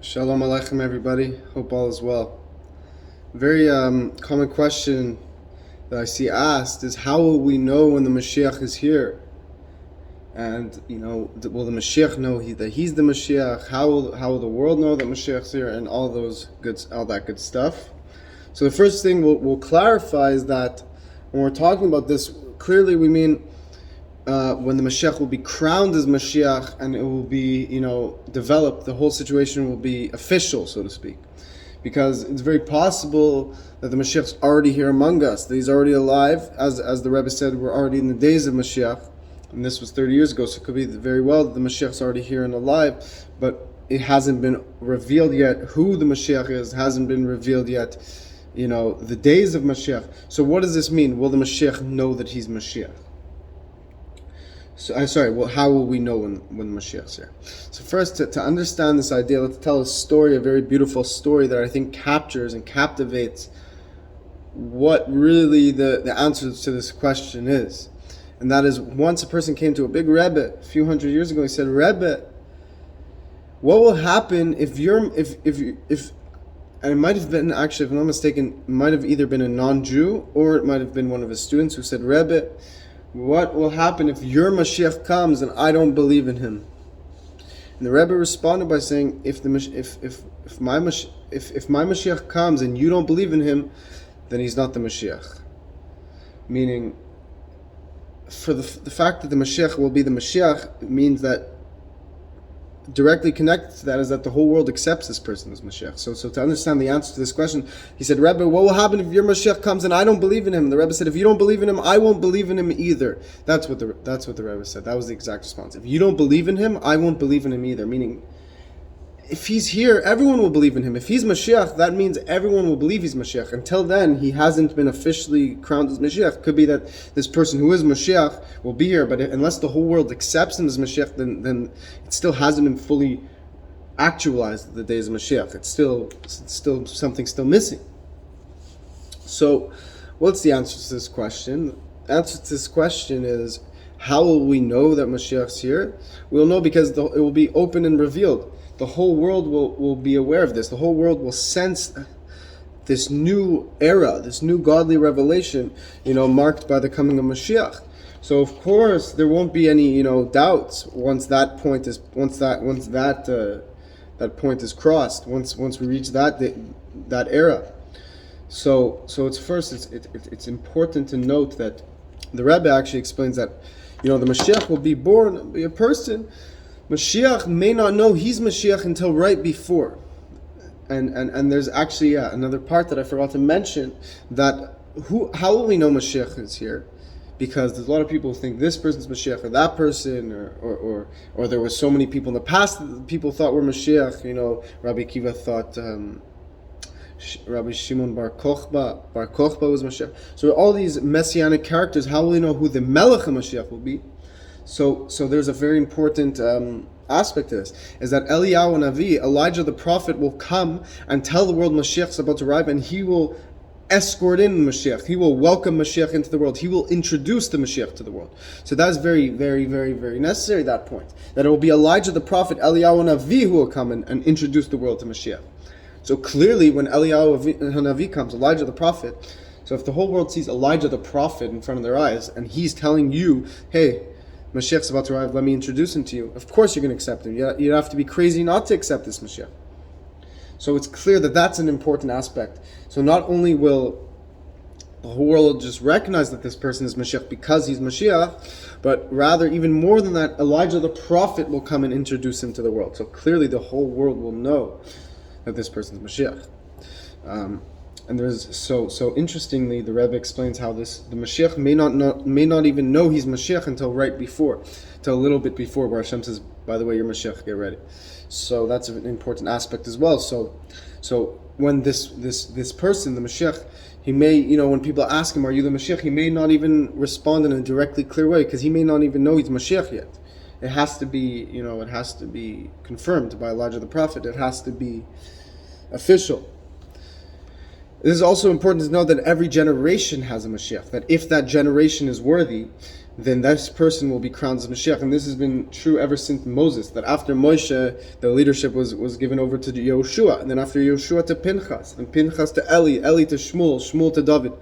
Shalom Aleichem, everybody. Hope all is well. Very common question that I see asked is, how will we know when the Moshiach is here? And will the Moshiach know that he's the Moshiach? How will the world know that Moshiach's here? And all that good stuff. So the first thing we'll clarify is that when we're talking about this, clearly we mean when the Mashiach will be crowned as Mashiach and it will be, developed, the whole situation will be official, so to speak. Because it's very possible that the Mashiach's already here among us, that he's already alive. As the Rebbe said, we're already in the days of Mashiach, and this was 30 years ago, so it could be very well that the Mashiach's already here and alive, but it hasn't been revealed yet who the Mashiach is, hasn't been revealed yet, the days of Mashiach. So what does this mean? Will the Mashiach know that he's Mashiach? So how will we know when the Moshiach's here? So first, to understand this idea, let's tell a very beautiful story that I think captures and captivates what really the answer to this question is. And that is, once a person came to a big Rebbe a few hundred years ago, he said, Rebbe, what will happen if and it might have been, actually, if I'm not mistaken, it might have either been a non-Jew or it might have been one of his students who said, Rebbe, what will happen if your Mashiach comes and I don't believe in him? And the Rebbe responded by saying, if my Mashiach comes and you don't believe in him, then he's not the Mashiach. Meaning, for the fact that the Mashiach will be the Mashiach means that directly connected to that is that the whole world accepts this person as Moshiach. So to understand the answer to this question, he said, Rebbe, what will happen if your Moshiach comes and I don't believe in him? And the Rebbe said, if you don't believe in him, I won't believe in him either. That's what the Rebbe said. That was the exact response. If you don't believe in him, I won't believe in him either. Meaning, if he's here, everyone will believe in him. If he's Mashiach, that means everyone will believe he's Mashiach. Until then, he hasn't been officially crowned as Mashiach. Could be that this person who is Mashiach will be here, but unless the whole world accepts him as Mashiach, then it still hasn't been fully actualized the days of Mashiach. It's still something still missing. So, what's the answer to this question? The answer to this question is, how will we know that Mashiach's here? We'll know because it will be open and revealed. The whole world will be aware of this. The whole world will sense this new era, this new godly revelation, marked by the coming of Mashiach. So of course there won't be any, doubts once that point is point is crossed. Once we reach that era. So it's important to note that the Rebbe actually explains that, the Mashiach will be born, be a person. Mashiach may not know he's Mashiach until right before. And there's actually another part that I forgot to mention, that how will we know Mashiach is here? Because there's a lot of people who think this person's Mashiach or that person, or there were so many people in the past that people thought were Mashiach. Rabbi Kiva thought Rabbi Shimon Bar Kochba was Mashiach. So all these messianic characters, how will we know who the Melech Mashiach will be? So there's a very important aspect to this, is that Eliyahu Navi, Elijah the prophet, will come and tell the world Mashiach's about to arrive, and he will escort in Mashiach. He will welcome Mashiach into the world. He will introduce the Mashiach to the world. So that's very, very, very, very necessary, that point. That it will be Elijah the prophet, Eliyahu Navi, who will come and introduce the world to Mashiach. So clearly, when Eliyahu Navi comes, Elijah the prophet, so if the whole world sees Elijah the prophet in front of their eyes, and he's telling you, hey, Mashiach's about to arrive, let me introduce him to you, of course you're going to accept him. You'd have to be crazy not to accept this Mashiach. So it's clear that that's an important aspect. So not only will the whole world just recognize that this person is Mashiach because he's Mashiach, but rather, even more than that, Elijah the prophet will come and introduce him to the world. So clearly the whole world will know that this person is Mashiach. And there's so interestingly, the Rebbe explains how the Mashiach may not even know he's Mashiach until a little bit before, where Hashem says, by the way, you're Mashiach, get ready. So that's an important aspect as well. So when this person, the Mashiach, he may, when people ask him, are you the Mashiach, he may not even respond in a directly clear way, because he may not even know he's Mashiach yet. It has to be, confirmed by Elijah the prophet. It has to be official. It is also important to know that every generation has a Mashiach, that if that generation is worthy, then this person will be crowned as Mashiach. And this has been true ever since Moses, that after Moshe, the leadership was given over to Yehoshua, and then after Yehoshua to Pinchas, and Pinchas to Eli, Eli to Shmuel, Shmuel to David,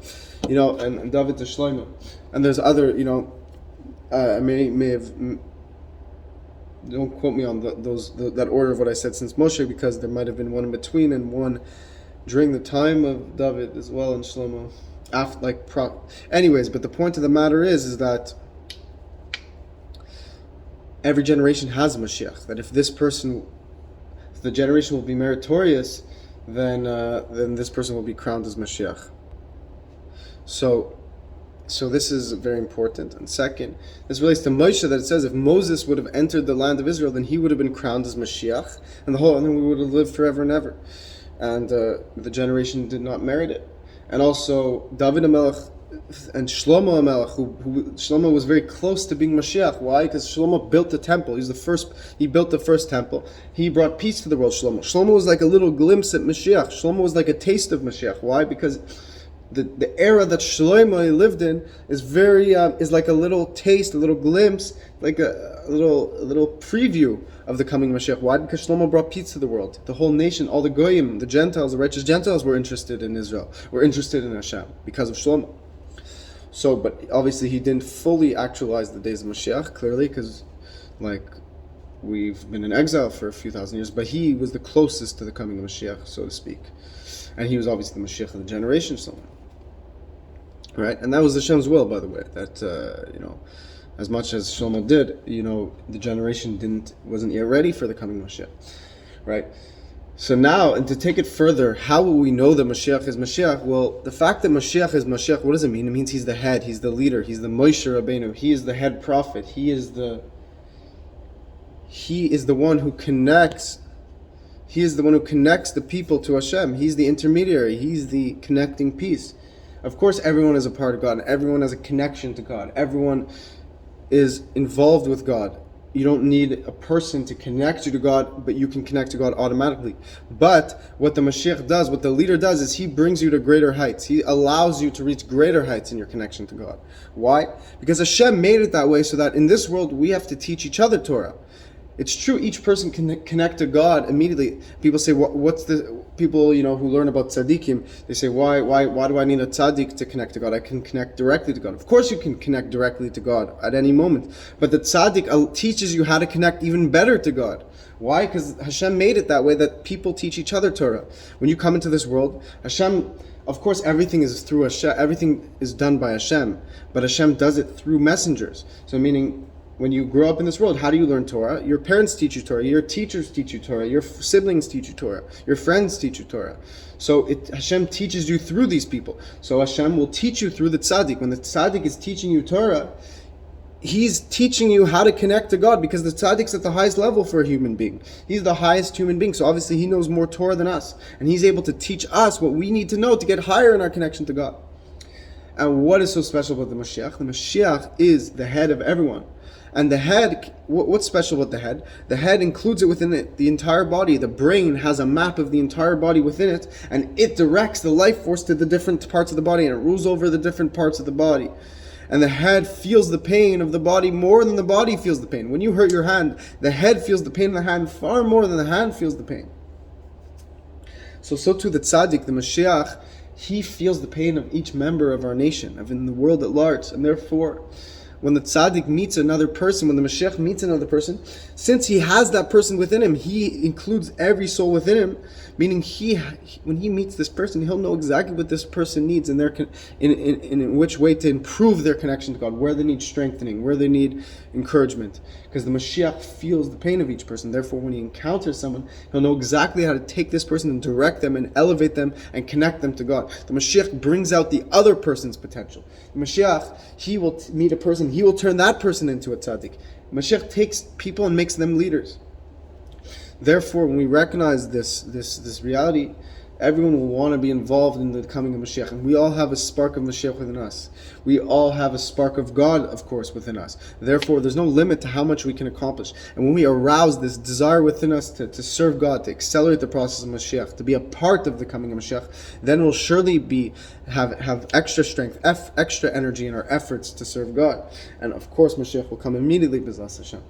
and David to Shlomo. And there's other, I may have, don't quote me on that order of what I said since Moshe, because there might have been one in between and one during the time of David as well, and Shlomo. Anyways, but the point of the matter is that every generation has a Mashiach. That if the generation will be meritorious, then this person will be crowned as Mashiach. So this is very important. And second, this relates to Moshe, that it says if Moses would have entered the land of Israel, then he would have been crowned as Mashiach, and then we would have lived forever and ever. And the generation did not merit it. And also David HaMelech and Shlomo HaMelech, who Shlomo was very close to being Mashiach. Why? Because Shlomo built the temple. He built the first temple. He brought peace to the world, Shlomo was like a little glimpse at Mashiach. Shlomo was like a taste of Mashiach. Why? Because the era that Shlomo lived in is is like a little taste, a little glimpse, like a little preview of the coming Mashiach. Why? Because Shlomo brought peace to the world. The whole nation, all the Goyim, the Gentiles, the righteous Gentiles were interested in Israel, were interested in Hashem because of Shlomo. So, but obviously he didn't fully actualize the days of Mashiach, clearly, because we've been in exile for a few thousand years, but he was the closest to the coming of Mashiach, so to speak. And he was obviously the Mashiach of the generation, Shlomo. Right? And that was Hashem's will, by the way, that, as much as Shlomo did, the generation wasn't yet ready for the coming Mashiach, right? So now, and to take it further, how will we know that Mashiach is Mashiach? Well, the fact that Mashiach is Mashiach, what does it mean? It means he's the head, he's the leader, he's the Moshe Rabbeinu, he is the head prophet, he is the one who connects. He is the one who connects the people to Hashem. He's the intermediary. He's the connecting piece. Of course, everyone is a part of God. Everyone has a connection to God. Everyone is involved with God. You don't need a person to connect you to God, but you can connect to God automatically. But what the Mashiach does, what the leader does, is he brings you to greater heights. He allows you to reach greater heights in your connection to God. Why? Because Hashem made it that way so that in this world we have to teach each other Torah. It's true, each person can connect to God immediately. People say, what's the people who learn about tzaddikim? They say, why do I need a tzaddik to connect to God? I can connect directly to God. Of course, you can connect directly to God at any moment, but the tzaddik teaches you how to connect even better to God. Why? Because Hashem made it that way, that people teach each other Torah. When you come into this world, Hashem, of course, everything is through Hashem. Everything is done by Hashem, but Hashem does it through messengers. So meaning, when you grow up in this world, how do you learn Torah? Your parents teach you Torah, your teachers teach you Torah, your siblings teach you Torah, your friends teach you Torah. So Hashem teaches you through these people. So Hashem will teach you through the tzaddik. When the tzaddik is teaching you Torah, he's teaching you how to connect to God, because the tzaddik's at the highest level for a human being. He's the highest human being, so obviously he knows more Torah than us. And he's able to teach us what we need to know to get higher in our connection to God. And what is so special about the Moshiach? The Moshiach is the head of everyone. And the head, what's special about the head? The head includes it within it, the entire body. The brain has a map of the entire body within it, and it directs the life force to the different parts of the body, and it rules over the different parts of the body. And the head feels the pain of the body more than the body feels the pain. When you hurt your hand, the head feels the pain of the hand far more than the hand feels the pain. So too the tzaddik, the Mashiach, he feels the pain of each member of our nation, of in the world at large, and therefore, when the tzaddik meets another person, when the Mashiach meets another person, since he has that person within him, he includes every soul within him, meaning when he meets this person, he'll know exactly what this person needs and in which way to improve their connection to God, where they need strengthening, where they need encouragement. Because the Mashiach feels the pain of each person. Therefore, when he encounters someone, he'll know exactly how to take this person and direct them and elevate them and connect them to God. The Mashiach brings out the other person's potential. The Mashiach, he will meet a person, he will turn that person into a tzaddik. The Mashiach takes people and makes them leaders. Therefore, when we recognize this reality, Everyone will want to be involved in the coming of Mashiach. And we all have a spark of Mashiach within us. We all have a spark of God, of course, within us. Therefore, there's no limit to how much we can accomplish. And when we arouse this desire within us to serve God, to accelerate the process of Mashiach, to be a part of the coming of Mashiach, then we'll surely have extra strength, extra energy in our efforts to serve God. And of course, Mashiach will come immediately, B'ezras Hashem.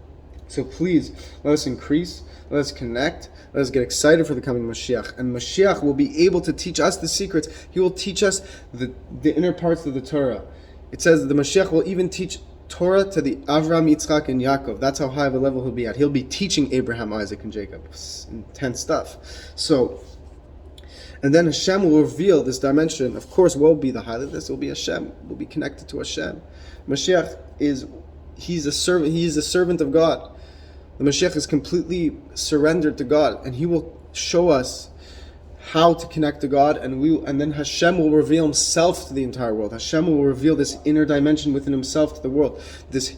So please, let us increase, let us connect, let us get excited for the coming Moshiach. And Moshiach will be able to teach us the secrets. He will teach us the inner parts of the Torah. It says that the Moshiach will even teach Torah to the Avraham, Yitzchak, and Yaakov. That's how high of a level he'll be at. He'll be teaching Abraham, Isaac, and Jacob. It's intense stuff. So, and then Hashem will reveal this dimension. Of course, what will be the highlight of this? It will be Hashem. We'll be connected to Hashem. Mashiach he's a servant. He is a servant of God. The Moshiach is completely surrendered to God, and he will show us how to connect to God, and then Hashem will reveal himself to the entire world. Hashem will reveal this inner dimension within himself to the world. This,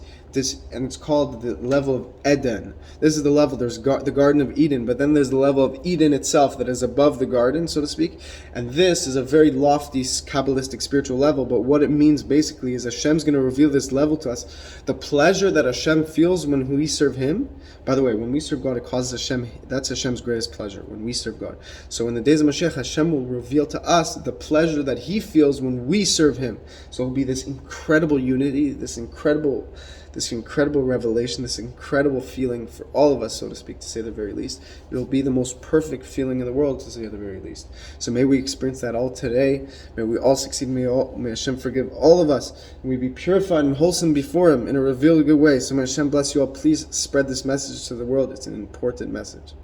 and it's called the level of Eden. This is the level, there's the Garden of Eden, but then there's the level of Eden itself that is above the garden, so to speak. And this is a very lofty, Kabbalistic, spiritual level, but what it means basically is Hashem's going to reveal this level to us. The pleasure that Hashem feels when we serve him, by the way, when we serve God, it causes Hashem, that's Hashem's greatest pleasure, when we serve God. So in the days of Mashiach, Hashem will reveal to us the pleasure that he feels when we serve him. So it will be this incredible unity, this incredible revelation, this incredible feeling for all of us, so to speak, to say the very least. It will be the most perfect feeling in the world, to say the very least. So may we experience that all today. May we all succeed. May Hashem forgive all of us. May we be purified and wholesome before him in a revealed good way. So may Hashem bless you all. Please spread this message to the world. It's an important message.